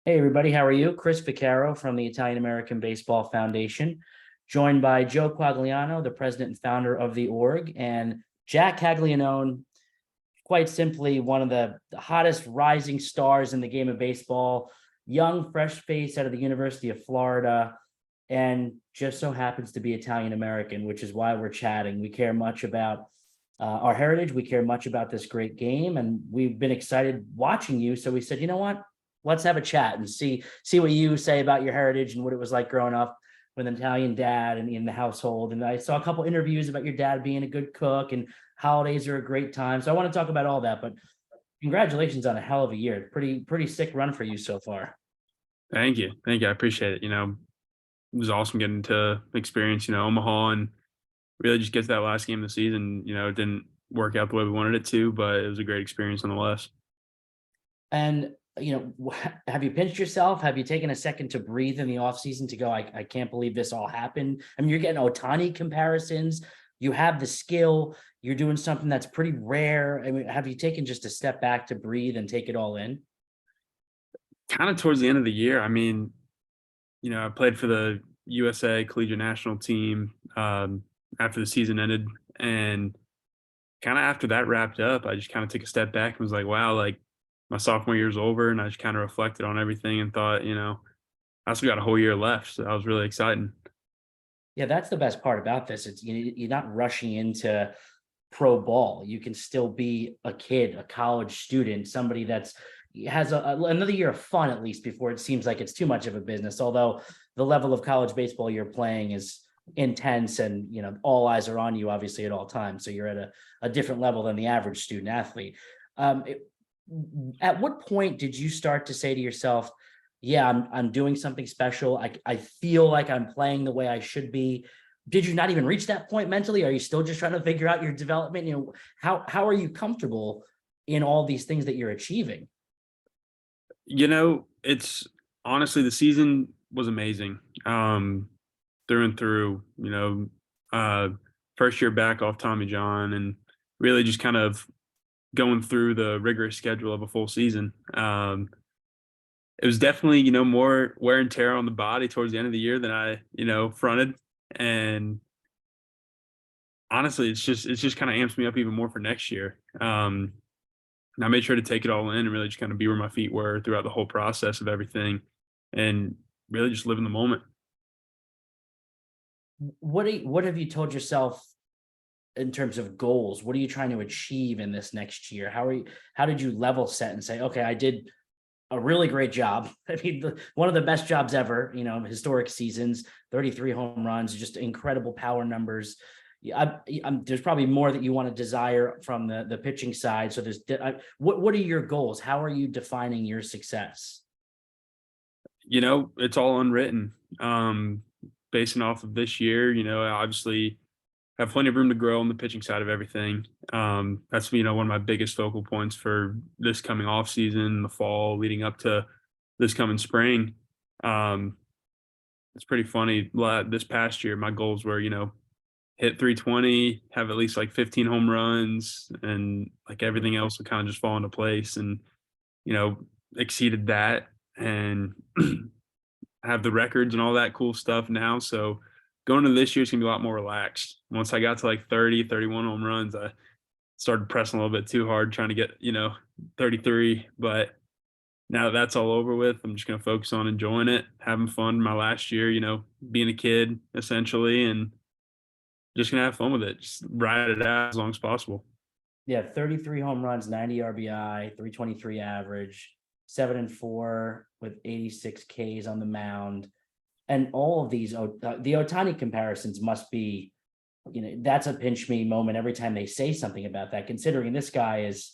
Hey, everybody, how are you? Chris Vaccaro from the Italian American Baseball Foundation, joined by Joe Quagliano, the president and founder of the org, and Jac Caglianone, quite simply one of the hottest rising stars in the game of baseball, young, fresh face out of the University of Florida, and just so happens to be Italian American, which is why we're chatting. We care much about our heritage. We care much about this great game, and we've been excited watching you. So we said, you know what? Let's have a chat and see what you say about your heritage and what it was like growing up with an Italian dad and in the household. And I saw a couple interviews about your dad being a good cook and holidays are a great time. So I want to talk about all that. But congratulations on a hell of a year. Pretty sick run for you so far. Thank you. Thank you. I appreciate it. It was awesome getting to experience, Omaha and really just get to that last game of the season. It didn't work out the way we wanted it to, but it was a great experience nonetheless. And have you pinched yourself? Have you taken a second to breathe in the offseason to go, I can't believe this all happened? I mean, you're getting Otani comparisons. You have the skill. You're doing something that's pretty rare. I mean, have you taken just a step back to breathe and take it all in? Kind of towards the end of the year, I mean, I played for the USA collegiate national team after the season ended. And kind of after that wrapped up, I just kind of took a step back and was like, wow, like my sophomore year's over. And I just kind of reflected on everything and thought, I still got a whole year left. So that was really exciting. Yeah, that's the best part about this. It's you're not rushing into pro ball. You can still be a kid, a college student, somebody that's has another year of fun at least before it seems like it's too much of a business. Although the level of college baseball you're playing is intense, and all eyes are on you obviously at all times. So you're at a different level than the average student athlete. Um, it- at what point did you start to say to yourself, yeah, I'm doing something special. I feel like I'm playing the way I should be. Did you not even reach that point mentally? Are you still just trying to figure out your development? How are you comfortable in all these things that you're achieving? It's honestly the season was amazing. Through and through, first year back off Tommy John and really just kind of going through the rigorous schedule of a full season. It was definitely, more wear and tear on the body towards the end of the year than I, fronted. And honestly, it's just kind of amps me up even more for next year. And I made sure to take it all in and really just kind of be where my feet were throughout the whole process of everything and really just live in the moment. What have you told yourself in terms of goals? What are you trying to achieve in this next year? How did you level set and say, okay, I did a really great job. I mean, one of the best jobs ever, historic seasons, 33 home runs, just incredible power numbers. There's probably more that you want to desire from the pitching side. So what are your goals? How are you defining your success? It's all unwritten. Basing off of this year, I obviously have plenty of room to grow on the pitching side of everything. That's one of my biggest focal points for this coming off season, the fall, leading up to this coming spring. Um, it's pretty funny. This past year, my goals were, hit 320, have at least like 15 home runs, and like everything else would kind of just fall into place. And you know, exceeded that, and have the records and all that cool stuff now. So going into this year, it's gonna be a lot more relaxed. Once I got to like 30, 31 home runs, I started pressing a little bit too hard, trying to get, 33. But now that that's all over with, I'm just gonna focus on enjoying it, having fun. My last year, being a kid essentially, and just gonna have fun with it. Just ride it out as long as possible. Yeah, 33 home runs, 90 RBI, 323 average, 7-4 with 86 Ks on the mound. And all of these, the Otani comparisons must be, that's a pinch me moment every time they say something about that, considering this guy is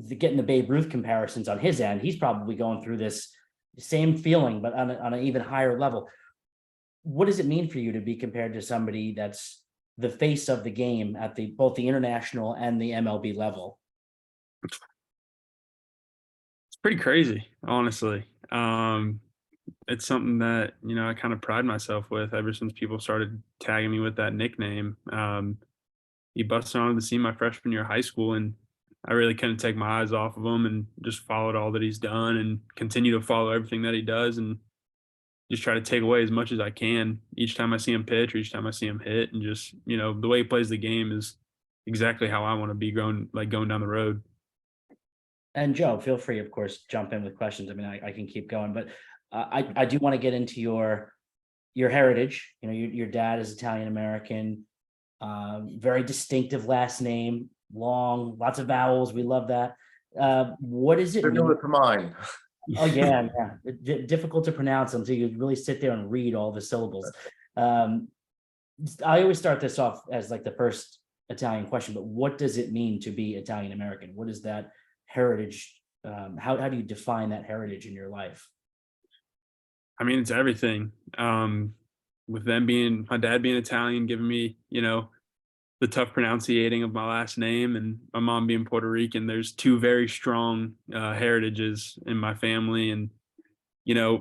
getting the Babe Ruth comparisons on his end. He's probably going through this same feeling, but on an even higher level. What does it mean for you to be compared to somebody that's the face of the game at both the international and the MLB level? It's pretty crazy, honestly. It's something that I kind of pride myself with ever since people started tagging me with that nickname. He busted onto the scene my freshman year of high school, and I really couldn't take my eyes off of him and just followed all that he's done and continue to follow everything that he does and just try to take away as much as I can each time I see him pitch or each time I see him hit. And just, the way he plays the game is exactly how I want to be going down the road. And Joe, feel free, of course, jump in with questions. I mean, I can keep going, but I do want to get into your heritage. Your dad is Italian American, very distinctive last name, long, lots of vowels. We love that. What does it mean? Similar to mine. Oh yeah, difficult to pronounce until you really sit there and read all the syllables. I always start this off as like the first Italian question, but what does it mean to be Italian American? What is that heritage? How do you define that heritage in your life? I mean, it's everything. With my dad being Italian, giving me, the tough pronunciating of my last name, and my mom being Puerto Rican, there's two very strong heritages in my family. And, I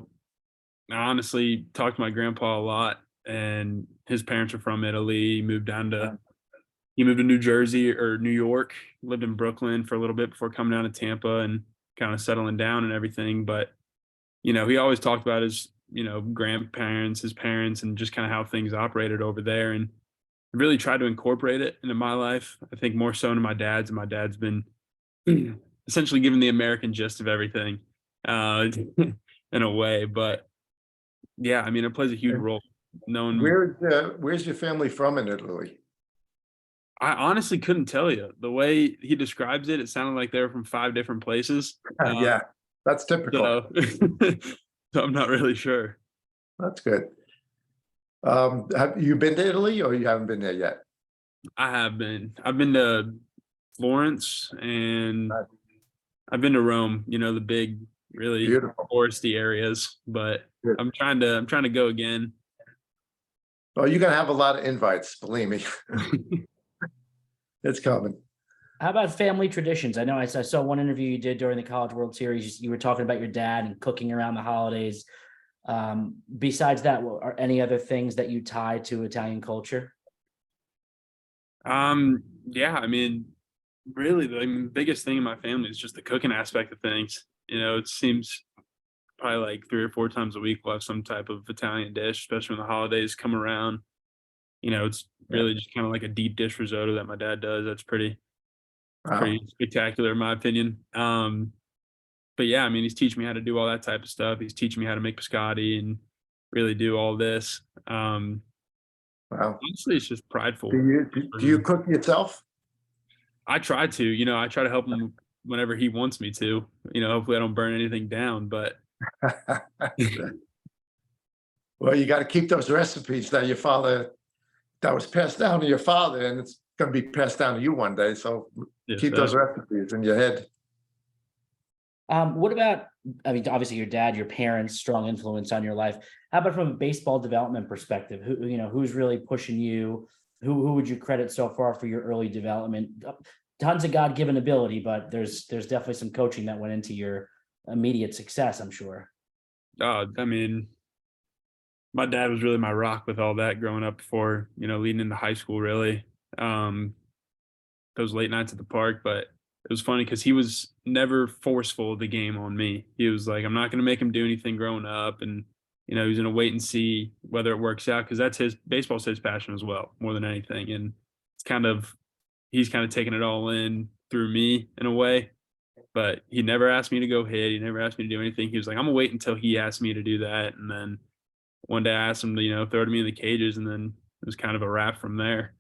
honestly talked to my grandpa a lot, and his parents are from Italy. He moved to New Jersey or New York, lived in Brooklyn for a little bit before coming down to Tampa and kind of settling down and everything. But, he always talked about his, grandparents, his parents, and just kind of how things operated over there. And I really tried to incorporate it into my life. I think more so into my dad's, and my dad's been essentially given the American gist of everything, in a way. But yeah, I mean, it plays a huge role. Where's your family from in Italy? I honestly couldn't tell you. The way he describes it, it sounded like they were from 5 different places. Yeah, that's typical. So I'm not really sure. That's good. Have you been to Italy, or you haven't been there yet? I have been. I've been to Florence, and Nice. I've been to Rome, the big, really Beautiful. touristy areas, but Good. I'm trying to go again. Well, you're gonna have a lot of invites, believe me. It's coming. How about family traditions? I know I saw one interview you did during the College World Series. You were talking about your dad and cooking around the holidays. Besides that, are any other things that you tie to Italian culture? Yeah, I mean, really, the biggest thing in my family is just the cooking aspect of things. It seems probably like 3 or 4 times a week we'll have some type of Italian dish, especially when the holidays come around. It's really just kind of like a deep dish risotto that my dad does. That's pretty Wow. spectacular in my opinion. But yeah, I mean, he's teaching me how to do all that type of stuff. He's teaching me how to make biscotti and really do all this. Wow. Honestly, it's just prideful. Do you cook yourself? I try to, I try to help him whenever he wants me to. Hopefully I don't burn anything down, but Well, you got to keep those recipes that was passed down to your father, and it's going to be passed down to you one day. So yes, keep those recipes in your head. What about, I mean, obviously your dad, your parents, strong influence on your life. How about from a baseball development perspective? Who's really pushing you? Who would you credit so far for your early development? Tons of God-given ability, but there's definitely some coaching that went into your immediate success, I'm sure. I mean, my dad was really my rock with all that growing up before, leading into high school, really. Those late nights at the park, but it was funny because he was never forceful of the game on me. He was like, I'm not going to make him do anything growing up. And, he was going to wait and see whether it works out, because baseball's his passion as well, more than anything. And he's kind of taking it all in through me in a way. But he never asked me to go hit. He never asked me to do anything. He was like, I'm going to wait until he asked me to do that. And then one day I asked him to, throw to me in the cages, and then it was kind of a wrap from there.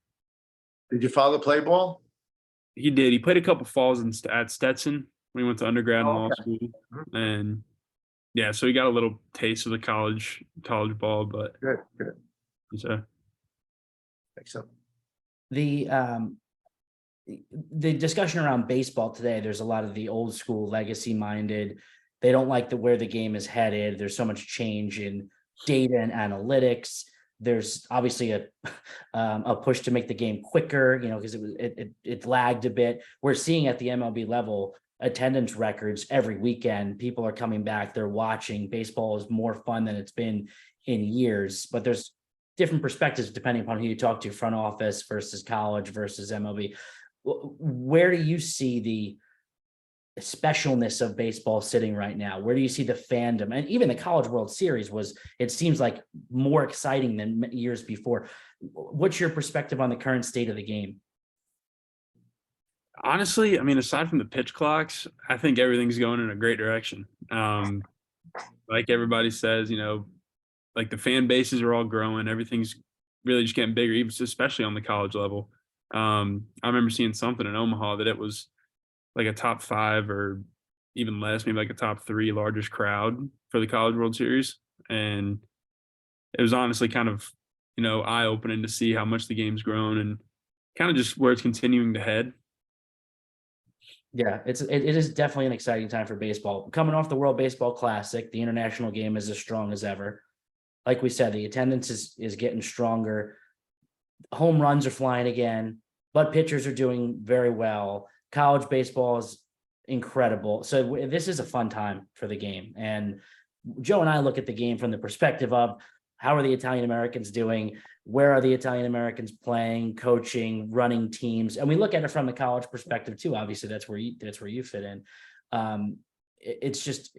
Did your father play ball? He did. He played a couple falls at Stetson when he went to undergrad and law school, and yeah, so he got a little taste of the college ball. But Good. so Thanks so. The discussion around baseball today, there's a lot of the old school legacy minded. They don't like where the game is headed. There's so much change in data and analytics. There's obviously a push to make the game quicker, because it lagged a bit. We're seeing at the MLB level attendance records every weekend. People are coming back, they're watching. Baseball is more fun than it's been in years, but there's different perspectives depending upon who you talk to, front office versus college versus MLB. where do you see the specialness of baseball sitting right now? Where do you see the fandom? And even the College World Series it seems like more exciting than years before. What's your perspective on the current state of the game? Honestly, I mean, aside from the pitch clocks, I think everything's going in a great direction. Like everybody says, like the fan bases are all growing. Everything's really just getting bigger, even especially on the college level. I remember seeing something in Omaha that it was like a top 5 or even less, maybe like a top 3 largest crowd for the College World Series. And it was honestly kind of, eye-opening to see how much the game's grown and kind of just where it's continuing to head. Yeah, it is definitely an exciting time for baseball. Coming off the World Baseball Classic, the international game is as strong as ever. Like we said, the attendance is getting stronger. Home runs are flying again, but pitchers are doing very well. College baseball is incredible. So this is a fun time for the game. And Joe and I look at the game from the perspective of how are the Italian Americans doing? Where are the Italian Americans playing, coaching, running teams? And we look at it from the college perspective too. Obviously, that's where you fit in. It's just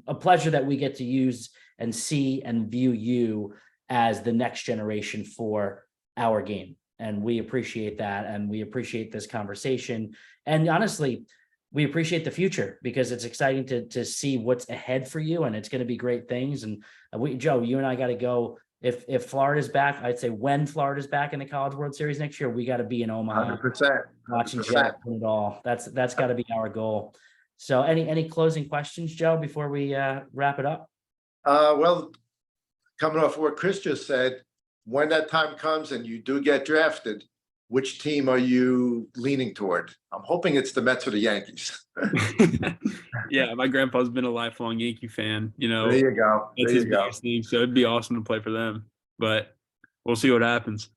a pleasure that we get to use and see and view you as the next generation for our game. And we appreciate that. And we appreciate this conversation. And honestly, we appreciate the future because it's exciting to see what's ahead for you. And it's going to be great things. And Joe, you and I got to go. If Florida's back, I'd say when Florida's back in the College World Series next year, we got to be in Omaha 100%. watching Jack win it all. That's got to be our goal. So any closing questions, Joe, before we wrap it up? Well, coming off what Chris just said, when that time comes and you do get drafted, which team are you leaning toward? I'm hoping it's the Mets or the Yankees. Yeah, my grandpa's been a lifelong Yankee fan. There you go. That's his biggest thing. So it'd be awesome to play for them, but we'll see what happens.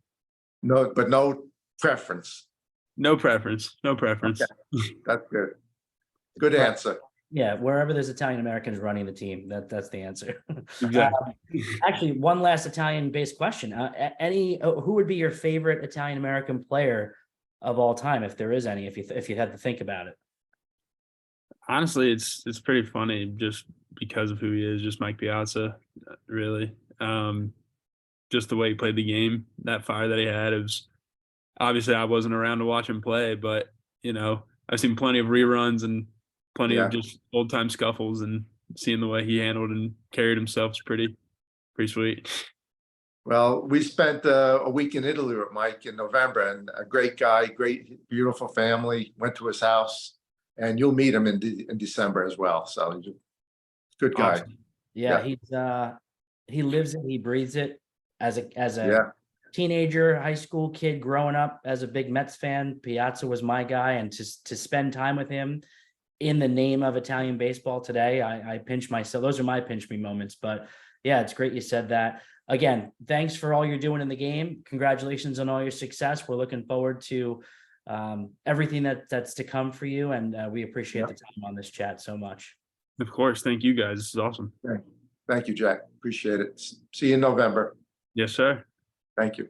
No, but no preference. No preference. No preference. Okay. That's good. Good answer. Yeah, wherever there's Italian Americans running the team, that's the answer. Exactly. Actually, one last Italian-based question: who would be your favorite Italian American player of all time, if there is any? If you had to think about it. Honestly, it's pretty funny just because of who he is. Just Mike Piazza, really. Just the way he played the game, that fire that he had. It was obviously I wasn't around to watch him play, but I've seen plenty of reruns and plenty of just old time scuffles, and seeing the way he handled and carried himself is pretty sweet. Well, we spent a week in Italy with Mike in November, and a great guy, great, beautiful family. Went to his house, and you'll meet him in December as well. So he's a good guy. Awesome. Yeah, he lives it, he breathes it. As a teenager, high school kid growing up as a big Mets fan, Piazza was my guy, and to spend time with him in the name of Italian baseball today, I pinch myself. Those are my pinch me moments. But yeah, it's great you said that. Again, thanks for all you're doing in the game. Congratulations on all your success. We're looking forward to everything that's to come for you, and we appreciate the time on this chat so much. Of course. Thank you guys. This is awesome. Thank you, Jack. Appreciate it. See you in November. Yes, sir. Thank you.